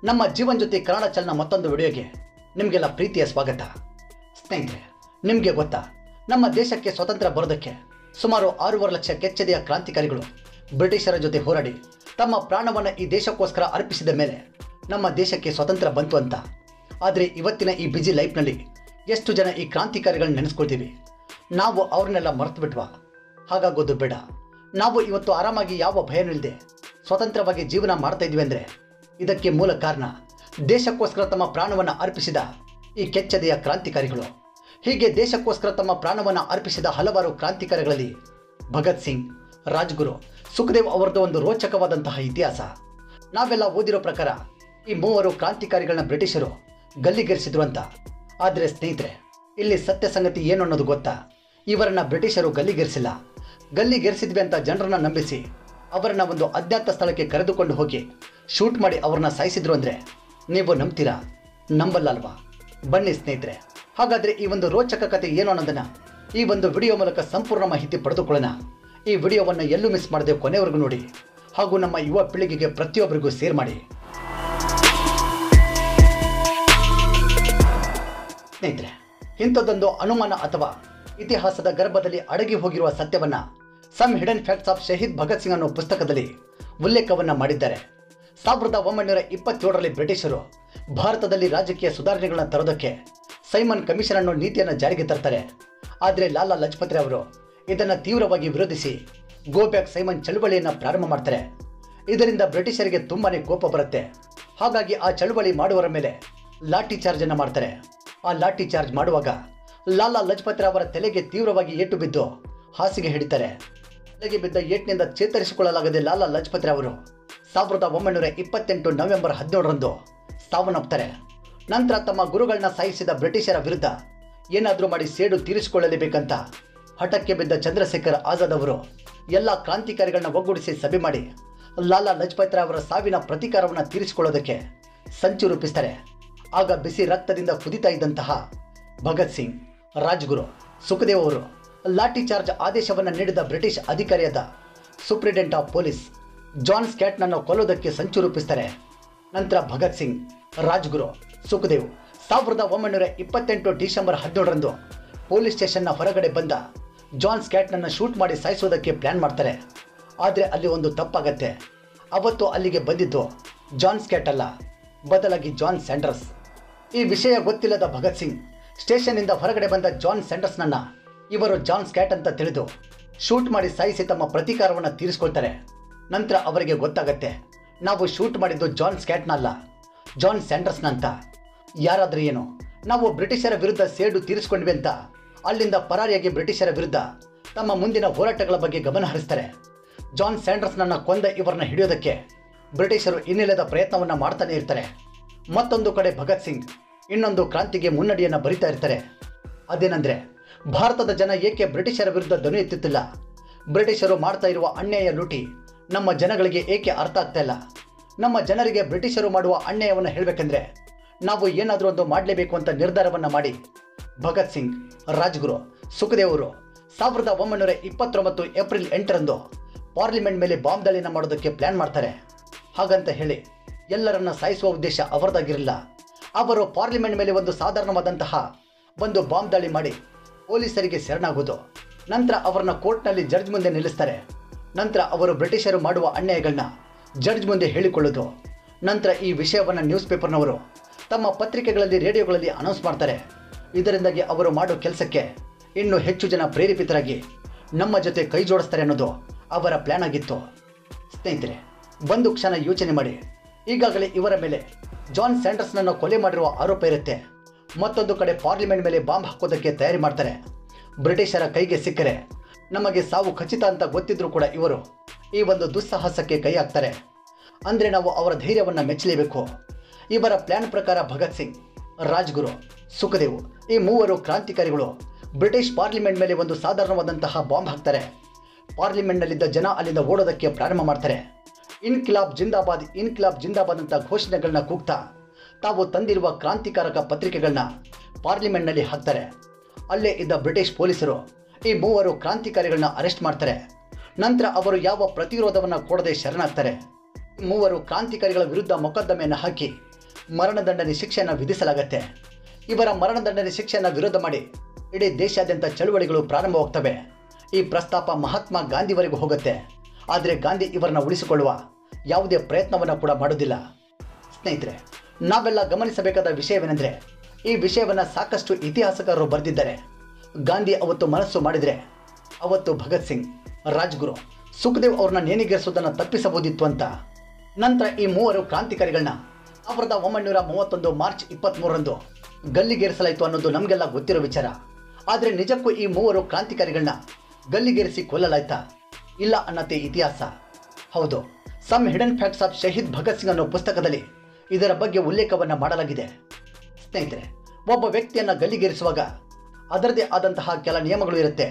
ನಮ್ಮ ಜೀವನ್ ಜ್ಯೋತಿ ಕನ್ನಡ ಚಾನೆಲ್ನ ಮತ್ತೊಂದು ವಿಡಿಯೋಗೆ ನಿಮಗೆಲ್ಲ ಪ್ರೀತಿಯ ಸ್ವಾಗತ. ಸ್ನೇಹಿತರೆ, ನಿಮಗೆ ಗೊತ್ತಾ, ನಮ್ಮ ದೇಶಕ್ಕೆ ಸ್ವಾತಂತ್ರ್ಯ ಬರೋದಕ್ಕೆ ಸುಮಾರು 6.5 ಲಕ್ಷ ಕೆಚ್ಚೆದೆಯ ಕ್ರಾಂತಿಕಾರಿಗಳು ಬ್ರಿಟಿಷರ ಜೊತೆ ಹೋರಾಡಿ ತಮ್ಮ ಪ್ರಾಣವನ್ನು ಈ ದೇಶಕ್ಕೋಸ್ಕರ ಅರ್ಪಿಸಿದ ಮೇಲೆ ನಮ್ಮ ದೇಶಕ್ಕೆ ಸ್ವಾತಂತ್ರ್ಯ ಬಂತು ಅಂತ. ಆದರೆ ಇವತ್ತಿನ ಈ ಬಿಜಿ ಲೈಫ್ನಲ್ಲಿ ಎಷ್ಟು ಜನ ಈ ಕ್ರಾಂತಿಕಾರಿಗಳನ್ನ ನೆನೆಸ್ಕೊಳ್ತೀವಿ? ನಾವು ಅವ್ರನ್ನೆಲ್ಲ ಮರೆತು ಬಿಟ್ವಾ? ಹಾಗಾಗೋದು ಬೇಡ. ನಾವು ಇವತ್ತು ಆರಾಮಾಗಿ ಯಾವ ಭಯನೂ ಇಲ್ಲದೆ ಸ್ವತಂತ್ರವಾಗಿ ಜೀವನ ಮಾಡ್ತಾ ಇದ್ವಿ ಅಂದರೆ ಇದಕ್ಕೆ ಮೂಲ ಕಾರಣ ದೇಶಕ್ಕೋಸ್ಕರ ತಮ್ಮ ಪ್ರಾಣವನ್ನು ಅರ್ಪಿಸಿದ ಈ ಕೆಚ್ಚೆದೆಯ ಕ್ರಾಂತಿಕಾರಿಗಳು. ಹೀಗೆ ದೇಶಕ್ಕೋಸ್ಕರ ತಮ್ಮ ಪ್ರಾಣವನ್ನು ಅರ್ಪಿಸಿದ ಹಲವಾರು ಕ್ರಾಂತಿಕಾರಿಗಳಲ್ಲಿ ಭಗತ್ ಸಿಂಗ್, ರಾಜ್ಗುರು, ಸುಖದೇವ್ ಅವರದ್ದು ಒಂದು ರೋಚಕವಾದಂತಹ ಇತಿಹಾಸ. ನಾವೆಲ್ಲ ಓದಿರೋ ಪ್ರಕಾರ ಈ ಮೂವರು ಕ್ರಾಂತಿಕಾರಿಗಳನ್ನ ಬ್ರಿಟಿಷರು ಗಲ್ಲಿಗೇರಿಸಿದ್ರು ಅಂತ. ಆದರೆ ಸ್ನೇಹಿತರೆ, ಇಲ್ಲಿ ಸತ್ಯ ಸಂಗತಿ ಏನು ಅನ್ನೋದು ಗೊತ್ತಾ? ಇವರನ್ನ ಬ್ರಿಟಿಷರು ಗಲ್ಲಿಗೇರಿಸಿಲ್ಲ. ಗಲ್ಲಿಗೇರಿಸಿದ್ವಿ ಅಂತ ಜನರನ್ನ ನಂಬಿಸಿ ಅವರನ್ನ ಒಂದು ಅಜ್ಞಾತ ಸ್ಥಳಕ್ಕೆ ಕರೆದುಕೊಂಡು ಹೋಗಿ ಶೂಟ್ ಮಾಡಿ ಅವ್ರನ್ನ ಸಾಯಿಸಿದ್ರು ಅಂದರೆ ನೀವು ನಂಬ್ತೀರಾ? ನಂಬಲ್ಲ ಅಲ್ವಾ? ಬನ್ನಿ ಸ್ನೇಹಿತರೆ, ಹಾಗಾದರೆ ಈ ಒಂದು ರೋಚಕ ಕಥೆ ಏನು ಅನ್ನೋದನ್ನು ಈ ಒಂದು ವಿಡಿಯೋ ಮೂಲಕ ಸಂಪೂರ್ಣ ಮಾಹಿತಿ ಪಡೆದುಕೊಳ್ಳೋಣ. ಈ ವಿಡಿಯೋವನ್ನು ಎಲ್ಲೂ ಮಿಸ್ ಮಾಡದೆ ಕೊನೆವರೆಗೂ ನೋಡಿ, ಹಾಗೂ ನಮ್ಮ ಯುವ ಪೀಳಿಗೆಗೆ ಪ್ರತಿಯೊಬ್ಬರಿಗೂ ಶೇರ್ ಮಾಡಿ. ಸ್ನೇಹಿತರೆ, ಇಂಥದ್ದೊಂದು ಅನುಮಾನ ಅಥವಾ ಇತಿಹಾಸದ ಗರ್ಭದಲ್ಲಿ ಅಡಗಿ ಹೋಗಿರುವ ಸತ್ಯವನ್ನು some hidden facts of Shaheed Bhagat Singh ಅನ್ನೋ ಪುಸ್ತಕದಲ್ಲಿ ಉಲ್ಲೇಖವನ್ನು ಮಾಡಿದ್ದಾರೆ. 1927ರಲ್ಲಿ ಬ್ರಿಟಿಷರು ಭಾರತದಲ್ಲಿ ರಾಜಕೀಯ ಸುಧಾರಣೆಗಳನ್ನು ತರೋದಕ್ಕೆ ಸೈಮನ್ ಕಮಿಷನ್ ಅನ್ನೋ ನೀತಿಯನ್ನು ಜಾರಿಗೆ ತರ್ತಾರೆ. ಆದರೆ ಲಾಲಾ ಲಜಪತ್ ರಾಯ್ ಅವರು ಇದನ್ನು ತೀವ್ರವಾಗಿ ವಿರೋಧಿಸಿ ಗೋ ಬ್ಯಾಕ್ ಸೈಮನ್ ಚಳುವಳಿಯನ್ನು ಪ್ರಾರಂಭ ಮಾಡ್ತಾರೆ. ಇದರಿಂದ ಬ್ರಿಟಿಷರಿಗೆ ತುಂಬಾನೇ ಕೋಪ ಬರುತ್ತೆ. ಹಾಗಾಗಿ ಆ ಚಳುವಳಿ ಮಾಡುವವರ ಮೇಲೆ ಲಾಠಿ ಚಾರ್ಜ್ ಅನ್ನು ಮಾಡ್ತಾರೆ. ಆ ಲಾಠಿ ಚಾರ್ಜ್ ಮಾಡುವಾಗ ಲಾಲಾ ಲಜಪತ್ ರಾಯ್ ಅವರ ತಲೆಗೆ ತೀವ್ರವಾಗಿ ಏಟು ಬಿದ್ದು ಹಾಸಿಗೆ ಹಿಡಿತಾರೆ. ತಲೆಗೆ ಬಿದ್ದ ಏಟಿನಿಂದ ಚೇತರಿಸಿಕೊಳ್ಳಲಾಗದೆ ಲಾಲಾ ಲಜಪತ್ ರಾಯ್ ಅವರು 1928 ನವೆಂಬರ್ 17ರಂದು ಸಾವನ್ನಪ್ತಾರೆ. ನಂತರ ತಮ್ಮ ಗುರುಗಳನ್ನ ಸಾಯಿಸಿದ ಬ್ರಿಟಿಷರ ವಿರುದ್ಧ ಏನಾದರೂ ಮಾಡಿ ಸೇಡು ತೀರಿಸಿಕೊಳ್ಳಲೇಬೇಕಂತ ಹಠಕ್ಕೆ ಬಿದ್ದ ಚಂದ್ರಶೇಖರ್ ಆಜಾದ್ ಅವರು ಎಲ್ಲ ಕ್ರಾಂತಿಕಾರಿಗಳನ್ನ ಒಗ್ಗೂಡಿಸಿ ಸಭೆ ಮಾಡಿ ಲಾಲಾ ಲಜಪತ್ ರಾಯ್ ಅವರ ಸಾವಿನ ಪ್ರತೀಕಾರವನ್ನು ತೀರಿಸಿಕೊಳ್ಳೋದಕ್ಕೆ ಸಂಚು ರೂಪಿಸ್ತಾರೆ. ಆಗ ಬಿಸಿ ರಕ್ತದಿಂದ ಕುದಿತಾ ಇದ್ದಂತಹ ಭಗತ್ ಸಿಂಗ್, ರಾಜ್ಗುರು, ಸುಖದೇವ್ ಅವರು ಲಾಠಿ ಚಾರ್ಜ್ ಆದೇಶವನ್ನು ನೀಡಿದ ಬ್ರಿಟಿಷ್ ಅಧಿಕಾರಿಯಾದ ಸೂಪ್ರಿಟೆಂಡೆಂಟ್ ಆಫ್ ಪೊಲೀಸ್ ಜಾನ್ ಸ್ಕ್ಯಾಟ್ನನ್ನು ಕೊಲ್ಲೋದಕ್ಕೆ ಸಂಚು ರೂಪಿಸ್ತಾರೆ. ನಂತರ ಭಗತ್ ಸಿಂಗ್, ರಾಜ್ಗುರು, ಸುಖದೇವ್ 1928 ಡಿಸೆಂಬರ್ 17ರಂದು ಪೊಲೀಸ್ ಸ್ಟೇಷನ್ನ ಹೊರಗಡೆ ಬಂದ ಜಾನ್ ಸ್ಕ್ಯಾಟ್ನನ್ನು ಶೂಟ್ ಮಾಡಿ ಸಾಯಿಸೋದಕ್ಕೆ ಪ್ಲಾನ್ ಮಾಡ್ತಾರೆ. ಆದರೆ ಅಲ್ಲಿ ಒಂದು ತಪ್ಪಾಗತ್ತೆ. ಅವತ್ತು ಅಲ್ಲಿಗೆ ಬಂದಿದ್ದು ಜಾನ್ ಸ್ಕ್ಯಾಟ್ ಅಲ್ಲ, ಬದಲಾಗಿ ಜಾನ್ ಸ್ಯಾಂಡರ್ಸ್. ಈ ವಿಷಯ ಗೊತ್ತಿಲ್ಲದ ಭಗತ್ ಸಿಂಗ್ ಸ್ಟೇಷನ್ನಿಂದ ಹೊರಗಡೆ ಬಂದ ಜಾನ್ ಸ್ಯಾಂಡರ್ಸ್ನನ್ನು ಇವರು ಜಾನ್ ಸ್ಕ್ಯಾಟ್ ಅಂತ ತಿಳಿದು ಶೂಟ್ ಮಾಡಿ ಸಾಯಿಸಿ ತಮ್ಮ ಪ್ರತೀಕಾರವನ್ನು ತೀರಿಸ್ಕೊಳ್ತಾರೆ. ನಂತರ ಅವರಿಗೆ ಗೊತ್ತಾಗತ್ತೆ, ನಾವು ಶೂಟ್ ಮಾಡಿದ್ದು ಜಾನ್ ಸ್ಕ್ಯಾಟ್ನ ಅಲ್ಲ, ಜಾನ್ ಸ್ಯಾಂಡರ್ಸ್ನ ಅಂತ. ಯಾರಾದರೂ ಏನು, ನಾವು ಬ್ರಿಟಿಷರ ವಿರುದ್ಧ ಸೇಡು ತೀರಿಸ್ಕೊಂಡ್ವಿ ಅಂತ ಅಲ್ಲಿಂದ ಪರಾರಿಯಾಗಿ ಬ್ರಿಟಿಷರ ವಿರುದ್ಧ ತಮ್ಮ ಮುಂದಿನ ಹೋರಾಟಗಳ ಬಗ್ಗೆ ಗಮನ ಹರಿಸ್ತಾರೆ. ಜಾನ್ ಸ್ಯಾಂಡರ್ಸ್ನನ್ನು ಕೊಂದ ಇವರನ್ನ ಹಿಡಿಯೋದಕ್ಕೆ ಬ್ರಿಟಿಷರು ಇನ್ನಿಲ್ಲದ ಪ್ರಯತ್ನವನ್ನು ಮಾಡ್ತಾನೆ ಇರ್ತಾರೆ. ಮತ್ತೊಂದು ಕಡೆ ಭಗತ್ ಸಿಂಗ್ ಇನ್ನೊಂದು ಕ್ರಾಂತಿಗೆ ಮುನ್ನಡಿಯನ್ನು ಬರಿತಾ ಇರ್ತಾರೆ. ಅದೇನೆಂದರೆ, ಭಾರತದ ಜನ ಏಕೆ ಬ್ರಿಟಿಷರ ವಿರುದ್ಧ ಧ್ವನಿ ಎತ್ತುತ್ತಿಲ್ಲ? ಬ್ರಿಟಿಷರು ಮಾಡ್ತಾ ಇರುವ ಅನ್ಯಾಯ ಲೂಟಿ ನಮ್ಮ ಜನಗಳಿಗೆ ಏಕೆ ಅರ್ಥ ಆಗ್ತಾ ಇಲ್ಲ? ನಮ್ಮ ಜನರಿಗೆ ಬ್ರಿಟಿಷರು ಮಾಡುವ ಅನ್ಯಾಯವನ್ನು ಹೇಳಬೇಕೆಂದ್ರೆ ನಾವು ಏನಾದರೂ ಒಂದು ಮಾಡಲೇಬೇಕು ಅಂತ ನಿರ್ಧಾರವನ್ನು ಮಾಡಿ ಭಗತ್ ಸಿಂಗ್, ರಾಜ್ಗುರು, ಸುಖದೇವ್ ಅವರು 1929 ಏಪ್ರಿಲ್ 8ರಂದು ಪಾರ್ಲಿಮೆಂಟ್ ಮೇಲೆ ಬಾಂಬ್ ದಾಳಿನ ಮಾಡೋದಕ್ಕೆ ಪ್ಲಾನ್ ಮಾಡ್ತಾರೆ. ಹಾಗಂತ ಹೇಳಿ ಎಲ್ಲರನ್ನ ಸಾಯಿಸುವ ಉದ್ದೇಶ ಅವರದಾಗಿರಲಿಲ್ಲ. ಅವರು ಪಾರ್ಲಿಮೆಂಟ್ ಮೇಲೆ ಒಂದು ಸಾಧಾರಣವಾದಂತಹ ಒಂದು ಬಾಂಬ್ ದಾಳಿ ಮಾಡಿ ಪೊಲೀಸರಿಗೆ ಶರಣಾಗೋದು. ನಂತರ ಅವರನ್ನ ಕೋರ್ಟ್ನಲ್ಲಿ ಜಡ್ಜ್ ಮುಂದೆ ನಿಲ್ಲಿಸ್ತಾರೆ. ನಂತರ ಅವರು ಬ್ರಿಟಿಷರು ಮಾಡುವ ಅನ್ಯಾಯಗಳನ್ನ ಜಡ್ಜ್ ಮುಂದೆ ಹೇಳಿಕೊಳ್ಳೋದು. ನಂತರ ಈ ವಿಷಯವನ್ನು ನ್ಯೂಸ್ ಪೇಪರ್ನವರು ತಮ್ಮ ಪತ್ರಿಕೆಗಳಲ್ಲಿ, ರೇಡಿಯೋಗಳಲ್ಲಿ ಅನೌನ್ಸ್ ಮಾಡ್ತಾರೆ. ಇದರಿಂದಾಗಿ ಅವರು ಮಾಡೋ ಕೆಲಸಕ್ಕೆ ಇನ್ನೂ ಹೆಚ್ಚು ಜನ ಪ್ರೇರೇಪಿತರಾಗಿ ನಮ್ಮ ಜೊತೆ ಕೈ ಜೋಡಿಸ್ತಾರೆ ಅನ್ನೋದು ಅವರ ಪ್ಲಾನ್ ಆಗಿತ್ತು. ಸ್ನೇಹಿತರೆ, ಒಂದು ಕ್ಷಣ ಯೋಚನೆ ಮಾಡಿ. ಈಗಾಗಲೇ ಇವರ ಮೇಲೆ ಜಾನ್ ಸ್ಯಾಂಡರ್ಸ್ನನ್ನು ಕೊಲೆ ಮಾಡಿರುವ ಆರೋಪ ಇರುತ್ತೆ. ಮತ್ತೊಂದು ಕಡೆ ಪಾರ್ಲಿಮೆಂಟ್ ಮೇಲೆ ಬಾಂಬ್ ಹಾಕೋದಕ್ಕೆ ತಯಾರಿ ಮಾಡ್ತಾರೆ. ಬ್ರಿಟಿಷರ ಕೈಗೆ ಸಿಕ್ಕರೆ ನಮಗೆ ಸಾವು ಖಚಿತ ಅಂತ ಗೊತ್ತಿದ್ರೂ ಕೂಡ ಇವರು ಈ ಒಂದು ದುಸ್ಸಾಹಸಕ್ಕೆ ಕೈ ಹಾಕ್ತಾರೆ. ಅಂದರೆ ನಾವು ಅವರ ಧೈರ್ಯವನ್ನು ಮೆಚ್ಚಲೇಬೇಕು. ಇವರ ಪ್ಲಾನ್ ಪ್ರಕಾರ ಭಗತ್ ಸಿಂಗ್, ರಾಜ್ಗುರು, ಸುಖದೇವ್ ಈ ಮೂವರು ಕ್ರಾಂತಿಕಾರಿಗಳು ಬ್ರಿಟಿಷ್ ಪಾರ್ಲಿಮೆಂಟ್ ಮೇಲೆ ಒಂದು ಸಾಧಾರಣವಾದಂತಹ ಬಾಂಬ್ ಹಾಕ್ತಾರೆ. ಪಾರ್ಲಿಮೆಂಟ್ನಲ್ಲಿದ್ದ ಜನ ಅಲ್ಲಿಂದ ಓಡೋದಕ್ಕೆ ಪ್ರಾರಂಭ ಮಾಡ್ತಾರೆ. ಇನ್ಕಿಲಾಬ್ ಜಿಂದಾಬಾದ್, ಇನ್ಕಿಲಾಬ್ ಜಿಂದಾಬಾದ್ ಅಂತ ಘೋಷಣೆಗಳನ್ನ ಕೂಗ್ತಾ ತಾವು ತಂದಿರುವ ಕ್ರಾಂತಿಕಾರಕ ಪತ್ರಿಕೆಗಳನ್ನ ಪಾರ್ಲಿಮೆಂಟ್ನಲ್ಲಿ ಹಾಕ್ತಾರೆ. ಅಲ್ಲೇ ಇದ್ದ ಬ್ರಿಟಿಷ್ ಪೊಲೀಸರು ಈ ಮೂವರು ಕ್ರಾಂತಿಕಾರಿಗಳನ್ನ ಅರೆಸ್ಟ್ ಮಾಡ್ತಾರೆ. ನಂತರ ಅವರು ಯಾವ ಪ್ರತಿರೋಧವನ್ನು ಕೊಡದೆ ಶರಣಾಗ್ತಾರೆ. ಮೂವರು ಕ್ರಾಂತಿಕಾರಿಗಳ ವಿರುದ್ಧ ಮೊಕದ್ದಮೆಯನ್ನು ಹಾಕಿ ಮರಣದಂಡನೆ ಶಿಕ್ಷೆಯನ್ನು ವಿಧಿಸಲಾಗುತ್ತೆ. ಇವರ ಮರಣದಂಡನೆ ಶಿಕ್ಷೆಯನ್ನು ವಿರೋಧ ಮಾಡಿ ಇಡೀ ದೇಶಾದ್ಯಂತ ಚಳುವಳಿಗಳು ಪ್ರಾರಂಭವಾಗ್ತವೆ. ಈ ಪ್ರಸ್ತಾಪ ಮಹಾತ್ಮ ಗಾಂಧಿವರೆಗೂ ಹೋಗುತ್ತೆ. ಆದರೆ ಗಾಂಧಿ ಇವರನ್ನು ಉಳಿಸಿಕೊಳ್ಳುವ ಯಾವುದೇ ಪ್ರಯತ್ನವನ್ನು ಕೂಡ ಮಾಡೋದಿಲ್ಲ. ಸ್ನೇಹಿತರೆ, ನಾವೆಲ್ಲ ಗಮನಿಸಬೇಕಾದ ವಿಷಯವೇನೆಂದರೆ, ಈ ವಿಷಯವನ್ನು ಸಾಕಷ್ಟು ಇತಿಹಾಸಕಾರರು ಬರೆದಿದ್ದಾರೆ. ಗಾಂಧಿ ಅವತ್ತು ಮನಸ್ಸು ಮಾಡಿದರೆ ಅವತ್ತು ಭಗತ್ ಸಿಂಗ್, ರಾಜ್ಗುರು, ಸುಖದೇವ್ ಅವ್ರನ್ನ ನೇಣಿಗೇರಿಸುವುದನ್ನು ತಪ್ಪಿಸಬಹುದಿತ್ತು ಅಂತ. ನಂತರ ಈ ಮೂವರು ಕ್ರಾಂತಿಕಾರಿಗಳನ್ನ 1931 ಮಾರ್ಚ್ 23ರಂದು ಗಲ್ಲಿಗೇರಿಸಲಾಯಿತು ಅನ್ನೋದು ನಮಗೆಲ್ಲ ಗೊತ್ತಿರೋ ವಿಚಾರ. ಆದರೆ ನಿಜಕ್ಕೂ ಈ ಮೂವರು ಕ್ರಾಂತಿಕಾರಿಗಳನ್ನ ಗಲ್ಲಿಗೇರಿಸಿ ಕೊಲ್ಲಲಾಯ್ತಾ? ಇಲ್ಲ ಅನ್ನತ್ತೆ ಇತಿಹಾಸ. ಹೌದು, some hidden facts of Shaheed Bhagat Singh ಅನ್ನೋ ಪುಸ್ತಕದಲ್ಲಿ ಇದರ ಬಗ್ಗೆ ಉಲ್ಲೇಖವನ್ನು ಮಾಡಲಾಗಿದೆ. ಸ್ನೇಹಿತರೆ, ಒಬ್ಬ ವ್ಯಕ್ತಿಯನ್ನು ಗಲ್ಲಿಗೇರಿಸುವಾಗ ಅದರದೇ ಆದಂತಹ ಕೆಲ ನಿಯಮಗಳು ಇರುತ್ತೆ.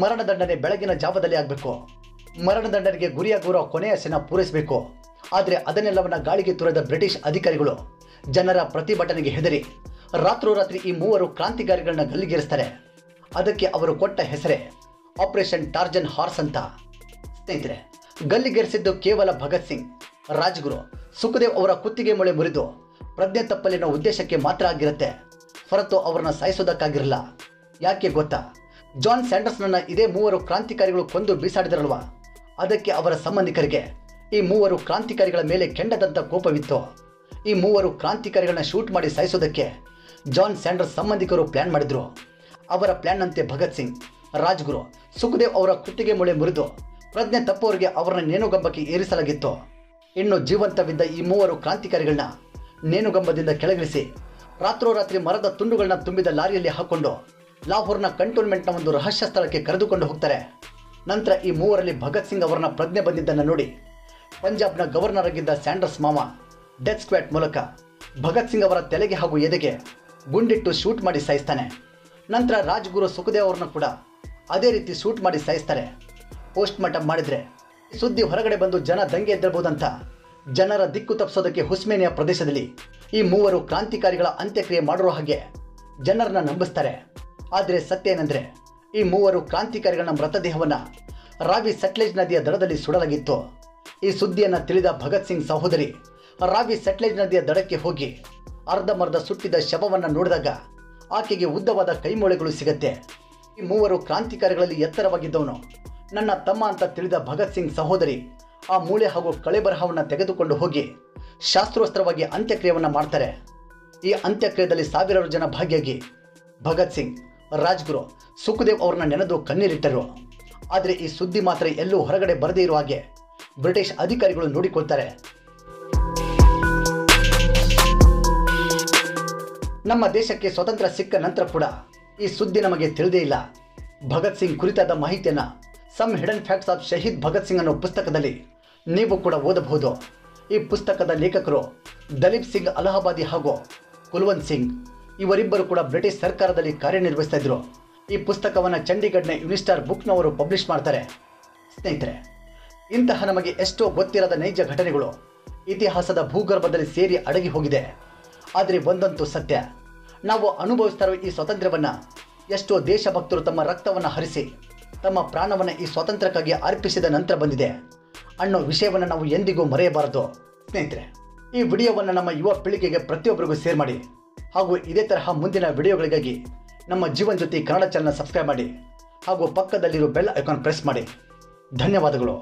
ಮರಣದಂಡನೆ ಬೆಳಗಿನ ಜಾವದಲ್ಲಿ ಆಗಬೇಕು. ಮರಣದಂಡನೆಗೆ ಗುರಿಯಾಗಿರುವ ಕೊನೆಯ ಸೆನ ಪೂರೈಸಬೇಕು. ಆದರೆ ಅದನ್ನೆಲ್ಲವನ್ನ ಗಾಳಿಗೆ ತೂರಿದ ಬ್ರಿಟಿಷ್ ಅಧಿಕಾರಿಗಳು ಜನರ ಪ್ರತಿಭಟನೆಗೆ ಹೆದರಿ ರಾತ್ರೋರಾತ್ರಿ ಈ ಮೂವರು ಕ್ರಾಂತಿಕಾರಿಗಳನ್ನ ಗಲ್ಲಿಗೇರಿಸ್ತಾರೆ. ಅದಕ್ಕೆ ಅವರು ಕೊಟ್ಟ ಹೆಸರೇ ಆಪರೇಷನ್ ಟಾರ್ಜನ್ ಹಾರ್ಸ್ ಅಂತ. ಸ್ನೇಹಿತರೆ, ಗಲ್ಲಿಗೇರಿಸಿದ್ದು ಕೇವಲ ಭಗತ್ ಸಿಂಗ್, ರಾಜ್ಗುರು, ಸುಖದೇವ್ ಅವರ ಕುತ್ತಿಗೆ ಮೊಳೆ ಮುರಿದು ಪ್ರಜ್ಞೆ ತಪ್ಪಲಿನ ಉದ್ದೇಶಕ್ಕೆ ಮಾತ್ರ ಆಗಿರುತ್ತೆ, ಹೊರತು ಅವರನ್ನ ಸಾಯಿಸೋದಕ್ಕಾಗಿರಲ್ಲ. ಯಾಕೆ ಗೊತ್ತಾ? ಜಾನ್ ಸ್ಯಾಂಡರ್ಸ್ನನ್ನ ಇದೇ ಮೂವರು ಕ್ರಾಂತಿಕಾರಿಗಳು ಕೊಂದು ಬೀಸಾಡಿದರಲ್ವಾ, ಅದಕ್ಕೆ ಅವರ ಸಂಬಂಧಿಕರಿಗೆ ಈ ಮೂವರು ಕ್ರಾಂತಿಕಾರಿಗಳ ಮೇಲೆ ಕೆಂಡದಂತ ಕೋಪವಿತ್ತು. ಈ ಮೂವರು ಕ್ರಾಂತಿಕಾರಿಗಳನ್ನ ಶೂಟ್ ಮಾಡಿ ಸಾಯಿಸೋದಕ್ಕೆ ಜಾನ್ ಸ್ಯಾಂಡರ್ಸ್ ಸಂಬಂಧಿಕರು ಪ್ಲಾನ್ ಮಾಡಿದ್ರು. ಅವರ ಪ್ಲಾನ್ನಂತೆ ಭಗತ್ ಸಿಂಗ್, ರಾಜ್ಗುರು, ಸುಖದೇವ್ ಅವರ ಕುತ್ತಿಗೆ ಮೊಳೆ ಮುರಿದು ಪ್ರಜ್ಞೆ ತಪ್ಪವರಿಗೆ ಅವರನ್ನ ನೇಣುಗಂಬಕ್ಕೆ ಏರಿಸಲಾಗಿತ್ತು. ಇನ್ನು ಜೀವಂತವಿದ್ದ ಈ ಮೂವರು ಕ್ರಾಂತಿಕಾರಿಗಳನ್ನ ನೇಣುಗಂಬದಿಂದ ಕೆಳಗಿಳಿಸಿ ರಾತ್ರೋರಾತ್ರಿ ಮರದ ತುಂಡುಗಳನ್ನ ತುಂಬಿದ ಲಾರಿಯಲ್ಲಿ ಹಾಕೊಂಡು ಲಾಹೋರ್ನ ಕಂಟೋನ್ಮೆಂಟ್ನ ಒಂದು ರಹಸ್ಯ ಸ್ಥಳಕ್ಕೆ ಕರೆದುಕೊಂಡು ಹೋಗ್ತಾರೆ. ನಂತರ ಈ ಮೂವರಲ್ಲಿ ಭಗತ್ ಸಿಂಗ್ ಅವರನ್ನ ಪ್ರಜ್ಞೆ ಬಂದಿದ್ದನ್ನು ನೋಡಿ ಪಂಜಾಬ್ನ ಗವರ್ನರ್ ಆಗಿದ್ದ ಸ್ಯಾಂಡರ್ಸ್ ಮಾಮ ಡೆತ್ ಸ್ಕ್ವಾಡ್ ಮೂಲಕ ಭಗತ್ ಸಿಂಗ್ ಅವರ ತಲೆಗೆ ಹಾಗೂ ಎದೆಗೆ ಗುಂಡಿಟ್ಟು ಶೂಟ್ ಮಾಡಿ ಸಾಯಿಸ್ತಾನೆ. ನಂತರ ರಾಜ್ಗುರು, ಸುಖದೇವ್ ಅವರನ್ನ ಕೂಡ ಅದೇ ರೀತಿ ಶೂಟ್ ಮಾಡಿ ಸಾಯಿಸ್ತಾರೆ. ಪೋಸ್ಟ್ ಮಾರ್ಟಮ್ ಮಾಡಿದ್ರೆ ಸುದ್ದಿ ಹೊರಗಡೆ ಬಂದು ಜನ ದಂಗೆ ಎದ್ದಬಹುದಂತ ಜನರ ದಿಕ್ಕು ತಪ್ಪಿಸೋದಕ್ಕೆ ಹುಸ್ಮೇನಿಯಾ ಪ್ರದೇಶದಲ್ಲಿ ಈ ಮೂವರು ಕ್ರಾಂತಿಕಾರಿಗಳ ಅಂತ್ಯಕ್ರಿಯೆ ಮಾಡಿರೋ ಹಾಗೆ ಜನರನ್ನ ನಂಬಿಸ್ತಾರೆ. ಆದರೆ ಸತ್ಯ ಏನೆಂದರೆ, ಈ ಮೂವರು ಕ್ರಾಂತಿಕಾರಿಗಳ ಮೃತದೇಹವನ್ನು ರಾವಿ ಸಟ್ಲೇಜ್ ನದಿಯ ದಡದಲ್ಲಿ ಸುಡಲಾಗಿತ್ತು. ಈ ಸುದ್ದಿಯನ್ನು ತಿಳಿದ ಭಗತ್ ಸಿಂಗ್ ಸಹೋದರಿ ರಾವಿ ಸಟ್ಲೇಜ್ ನದಿಯ ದಡಕ್ಕೆ ಹೋಗಿ ಅರ್ಧಮರ್ಧ ಸುಟ್ಟಿದ ಶವವನ್ನು ನೋಡಿದಾಗ ಆಕೆಗೆ ಉದ್ದವಾದ ಕೈಮೊಳೆಗಳು ಸಿಗತ್ತೆ. ಈ ಮೂವರು ಕ್ರಾಂತಿಕಾರಿಗಳಲ್ಲಿ ಎತ್ತರವಾಗಿದ್ದವನು ನನ್ನ ತಮ್ಮ ಅಂತ ತಿಳಿದ ಭಗತ್ ಸಿಂಗ್ ಸಹೋದರಿ ಆ ಮೂಳೆ ಹಾಗೂ ಕಳೆಬರಹವನ್ನು ತೆಗೆದುಕೊಂಡು ಹೋಗಿ ಶಾಸ್ತ್ರೋಸ್ತ್ರವಾಗಿ ಅಂತ್ಯಕ್ರಿಯೆಯನ್ನು ಮಾಡ್ತಾರೆ. ಈ ಅಂತ್ಯಕ್ರಿಯೆಯಲ್ಲಿ ಸಾವಿರಾರು ಜನ ಭಾಗಿಯಾಗಿ ಭಗತ್ ಸಿಂಗ್, ರಾಜ್ಗುರು, ಸುಖದೇವ್ ಅವರನ್ನ ನೆನೆದು ಕಣ್ಣೀರಿಟ್ಟರು. ಆದರೆ ಈ ಸುದ್ದಿ ಮಾತ್ರ ಎಲ್ಲೂ ಹೊರಗಡೆ ಬರದೇ ಇರುವ ಹಾಗೆ ಬ್ರಿಟಿಷ್ ಅಧಿಕಾರಿಗಳು ನೋಡಿಕೊಳ್ತಾರೆ. ನಮ್ಮ ದೇಶಕ್ಕೆ ಸ್ವತಂತ್ರ ಸಿಕ್ಕ ನಂತರ ಕೂಡ ಈ ಸುದ್ದಿ ನಮಗೆ ತಿಳಿದೇ ಇಲ್ಲ. ಭಗತ್ ಸಿಂಗ್ ಕುರಿತಾದ ಮಾಹಿತಿಯನ್ನು some hidden facts of Shaheed Bhagat Singh ಅನ್ನೋ ಪುಸ್ತಕದಲ್ಲಿ ನೀವು ಕೂಡ ಓದಬಹುದು. ಈ ಪುಸ್ತಕದ ಲೇಖಕರು ದಲೀಪ್ ಸಿಂಗ್ ಅಲಹಾಬಾದಿ ಹಾಗೂ ಕುಲ್ವಂತ್ ಸಿಂಗ್. ಇವರಿಬ್ಬರು ಕೂಡ ಬ್ರಿಟಿಷ್ ಸರ್ಕಾರದಲ್ಲಿ ಕಾರ್ಯನಿರ್ವಹಿಸ್ತಾ ಇದ್ರು. ಈ ಪುಸ್ತಕವನ್ನು ಚಂಡೀಗಢನ ಯುನಿಸ್ಟಾರ್ ಬುಕ್ನವರು ಪಬ್ಲಿಷ್ ಮಾಡ್ತಾರೆ. ಸ್ನೇಹಿತರೆ, ಇಂತಹ ನಮಗೆ ಎಷ್ಟೋ ಗೊತ್ತಿರದ ನೈಜ ಘಟನೆಗಳು ಇತಿಹಾಸದ ಭೂಗರ್ಭದಲ್ಲಿ ಸೇರಿ ಅಡಗಿ ಹೋಗಿದೆ. ಆದರೆ ಒಂದಂತೂ ಸತ್ಯ, ನಾವು ಅನುಭವಿಸ್ತಾ ಇರುವ ಈ ಸ್ವಾತಂತ್ರ್ಯವನ್ನು ಎಷ್ಟೋ ದೇಶಭಕ್ತರು ತಮ್ಮ ರಕ್ತವನ್ನು ಹರಿಸಿ ತಮ್ಮ ಪ್ರಾಣವನ್ನು ಈ ಸ್ವಾತಂತ್ರ್ಯಕ್ಕಾಗಿ ಅರ್ಪಿಸಿದ ನಂತರ ಬಂದಿದೆ ಅನ್ನೋ ವಿಷಯವನ್ನು ನಾವು ಎಂದಿಗೂ ಮರೆಯಬಾರದು. ಸ್ನೇಹಿತರೆ, ಈ ವಿಡಿಯೋವನ್ನು ನಮ್ಮ ಯುವ ಪೀಳಿಗೆಗೆ ಪ್ರತಿಯೊಬ್ಬರಿಗೂ ಶೇರ್ ಮಾಡಿ ಹಾಗೂ ಇದೇ ತರಹ ಮುಂದಿನ ವಿಡಿಯೋಗಳಿಗಾಗಿ ನಮ್ಮ ಜೀವನ್ ಜ್ಯೋತಿ ಕನ್ನಡ ಚಾನೆಲ್ ಸಬ್ಸ್ಕ್ರೈಬ್ ಮಾಡಿ ಹಾಗೂ ಪಕ್ಕದಲ್ಲಿರೋ ಬೆಲ್ ಐಕಾನ್ ಪ್ರೆಸ್ ಮಾಡಿ. ಧನ್ಯವಾದಗಳು.